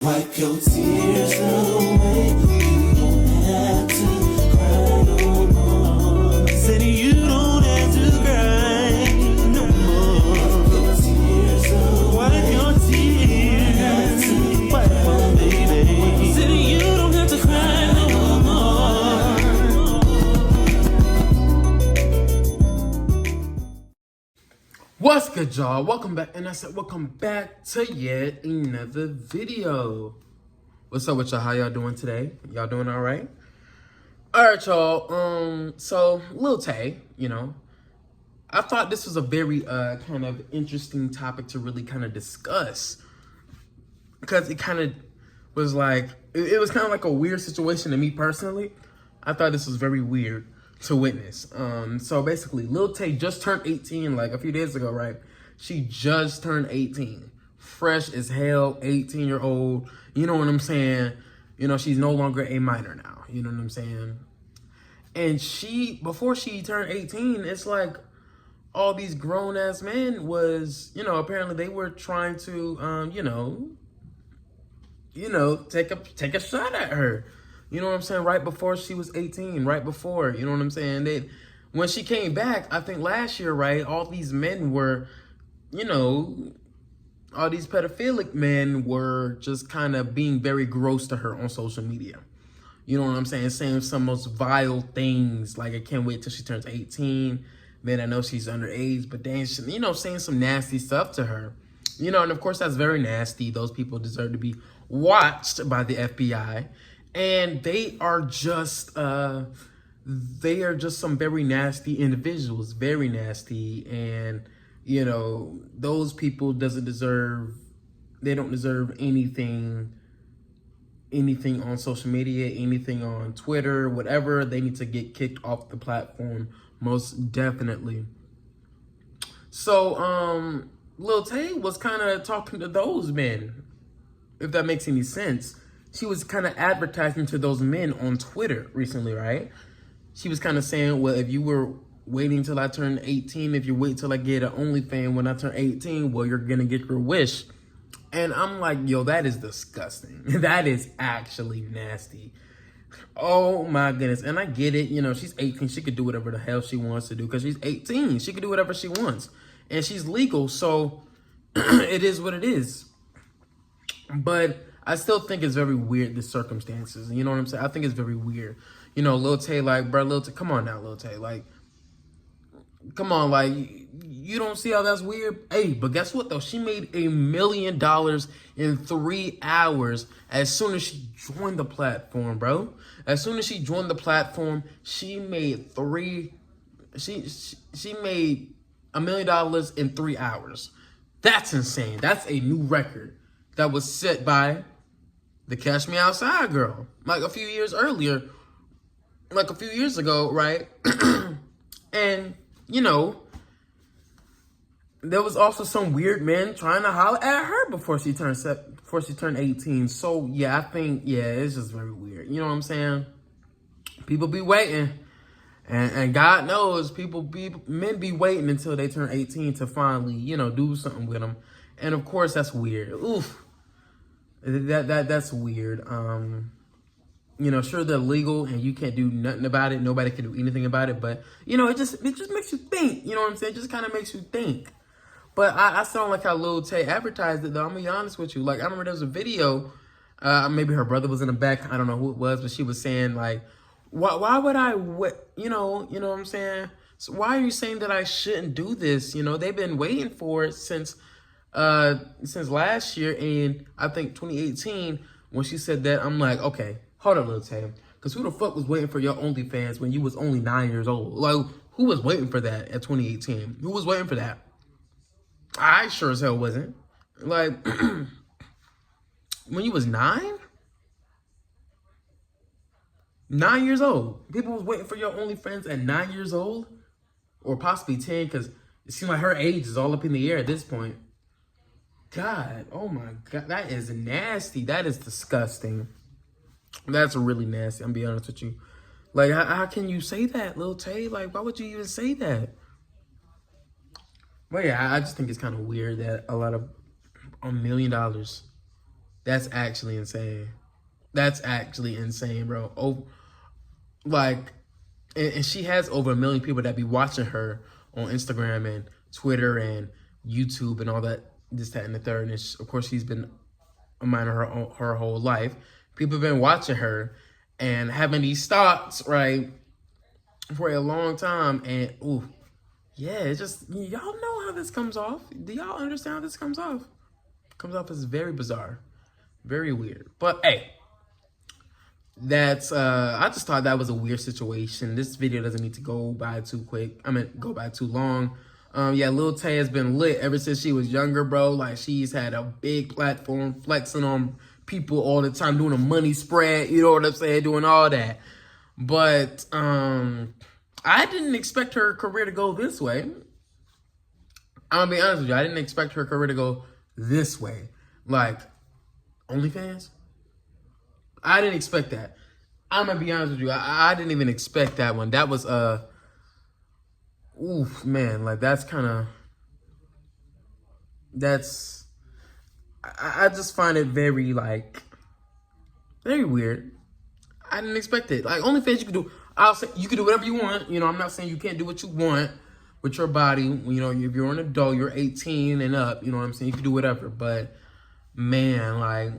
Wipe your tears away. You don't have to cry no more. Said you don't have to cry no more. Wipe your tears away. Wipe your tears. Wipe them, baby. Said you don't have to cry no more. What's good, y'all? Welcome back, and I said welcome back to yet another video. What's up with y'all? How y'all doing today? Y'all doing all right? All right, y'all. So Lil Tay, I thought this was a very kind of interesting topic to really kind of discuss, because it kind of was like it was kind of like a weird situation to me personally. I thought this was very weird to witness. So basically, Lil Tay just turned 18 like a few days ago, right? She just turned 18. Fresh as hell, 18-year-old. You know what I'm saying? She's no longer a minor now. You know what I'm saying? And before she turned 18, it's like all these grown-ass men was, apparently they were trying to, take a shot at her. You know what I'm saying? Right before she was 18, right before, you know what I'm saying? When she came back, I think last year, right, all these men were, all these pedophilic men were just kind of being very gross to her on social media. You know what I'm saying? Saying some most vile things, like I can't wait till she turns 18. Man, I know she's underage, but then, saying some nasty stuff to her. And of course, that's very nasty. Those people deserve to be watched by the FBI. And they are just some very nasty individuals, very nasty. And, those people they don't deserve anything on social media, anything on Twitter, whatever. They need to get kicked off the platform, most definitely. So, Lil Tay was kind of talking to those men, if that makes any sense. She was kind of advertising to those men on Twitter recently, right? She was kind of saying, well, if you were waiting till I turn 18, if you wait till I get an OnlyFans when I turn 18, well, you're going to get your wish. And I'm like, yo, that is disgusting. That is actually nasty. Oh, my goodness. And I get it. She's 18. She could do whatever the hell she wants to do because she's 18. She could do whatever she wants. And she's legal. So it is what it is. But I still think it's very weird, the circumstances. You know what I'm saying? I think it's very weird. Lil Tay, Lil Tay, come on now, Lil Tay. Come on, you don't see how that's weird? Hey, but guess what, though? She made $1 million in 3 hours as soon as she joined the platform, bro. As soon as she joined the platform, she made she made $1 million in 3 hours. That's insane. That's a new record that was set by the Cash Me Outside girl, like a few years earlier, like a few years ago, right? And, there was also some weird men trying to holler at her before she turned 18. So, yeah, I think, it's just very weird. You know what I'm saying? People be waiting. And God knows men be waiting until they turn 18 to finally, do something with them. And, of course, that's weird. Oof. That's weird. Sure, they're legal and you can't do nothing about it. Nobody can do anything about it. But, it just makes you think. You know what I'm saying? It just kind of makes you think. But I still don't like how Lil Tay advertised it, though. I'm going to be honest with you. I remember there was a video. Maybe her brother was in the back. I don't know who it was. But she was saying, why would I, you know what I'm saying? So why are you saying that I shouldn't do this? They've been waiting for it since last year, and I think 2018, when she said that, I'm like, okay, hold up, Lil Tay, because who the fuck was waiting for your OnlyFans when you was only 9 years old? Who was waiting for that at 2018? Who was waiting for that? I sure as hell wasn't. When you was 9? 9 years old. People was waiting for your OnlyFans at 9 years old? Or possibly 10, because it seems like her age is all up in the air at this point. God, oh my God, that is nasty. That is disgusting. That's really nasty, I'm being honest with you. How can you say that, Lil Tay? Why would you even say that? But yeah, I just think it's kind of weird that $1 million That's actually insane. That's actually insane, bro. Oh, like, and she has over 1 million people that be watching her on Instagram and Twitter and YouTube and all that, this, that, and the third. And of course, she's been a minor her whole life. People have been watching her and having these thoughts, right, for a long time. And, ooh, yeah, it's just, y'all know how this comes off. Do y'all understand how this comes off? It comes off as very bizarre, very weird. But, hey, that's, I just thought that was a weird situation. This video doesn't need to go by too quick. Go by too long. Yeah, Lil Tay has been lit ever since she was younger, bro. Like, she's had a big platform, flexing on people all the time, doing a money spread, you know what I'm saying, doing all that. But I didn't expect her career to go this way. I'm gonna be honest with you. I didn't expect her career to go this way. Like, OnlyFans? I didn't expect that. I'm gonna be honest with you. I didn't even expect that one. That was oof, man. Like, that's kind of, I just find it very, like, very weird. I didn't expect it. Like, OnlyFans, you can do, I'll say you can do whatever you want. You know, I'm not saying you can't do what you want with your body. You know, if you're an adult, you're 18 and up. You know what I'm saying? You can do whatever. But man, like,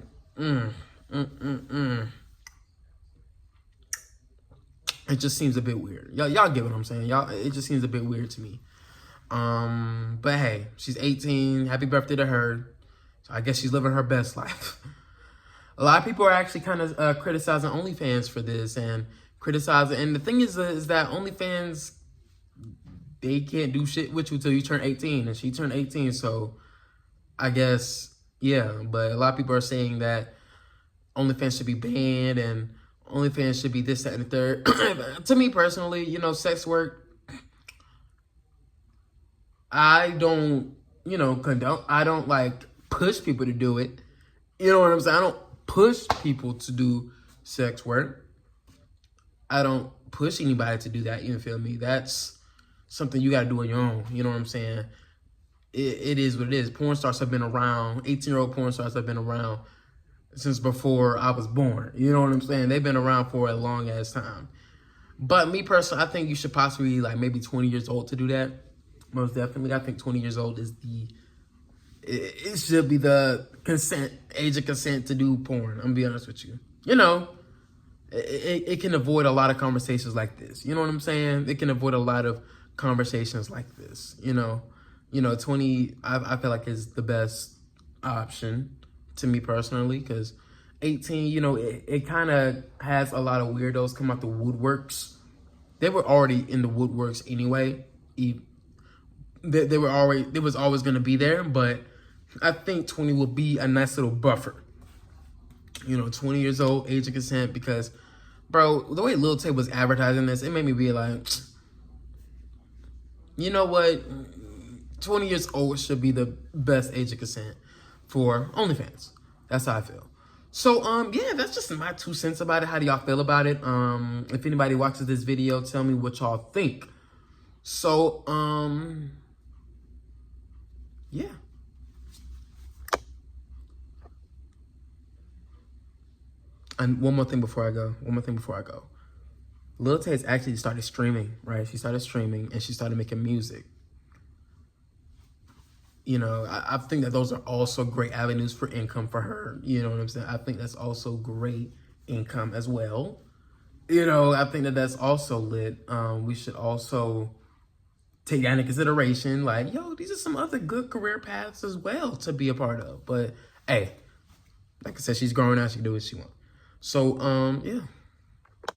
it just seems a bit weird. Y'all get what I'm saying? It just seems a bit weird to me. But hey, she's 18. Happy birthday to her. So I guess she's living her best life. A lot of people are actually kind of criticizing OnlyFans for this and criticizing. And the thing is that OnlyFans, they can't do shit with you till you turn 18. And she turned 18, so I guess, yeah. But a lot of people are saying that OnlyFans should be banned and OnlyFans should be this, that, and the third. To me personally, you know, sex work, I don't, you know, condone. I don't, like, push people to do it. You know what I'm saying? I don't push people to do sex work. I don't push anybody to do that, you feel me? That's something you got to do on your own, you know what I'm saying? It is what it is. Porn stars have been around, 18-year-old porn stars have been around since before I was born. You know what I'm saying? They've been around for a long ass time. But me personally, I think you should possibly be like maybe 20 years old to do that. Most definitely. I think 20 years old is it should be the age of consent to do porn. I'm gonna be honest with you. You know, it can avoid a lot of conversations like this. You know what I'm saying? It can avoid a lot of conversations like this. You know, 20, I feel like is the best option to me personally, because 18, you know, it kind of has a lot of weirdos come out the woodworks. They were already in the woodworks anyway. They was always going to be there, but I think 20 will be a nice little buffer. You know, 20 years old, age of consent, because, bro, the way Lil Tay was advertising this, it made me be like, you know what? 20 years old should be the best age of consent for OnlyFans. That's how I feel. So, yeah, that's just my 2 cents about it. How do y'all feel about it? If anybody watches this video, tell me what y'all think. So, yeah. And one more thing before I go. Lil Tay has actually started streaming, right? She started streaming and she started making music. You know, I think that those are also great avenues for income for her. You know what I'm saying? I think that's also great income as well. You know, I think that that's also lit. We should also take that into consideration. Like, yo, these are some other good career paths as well to be a part of. But, hey, like I said, she's growing out. She can do what she wants. So, yeah.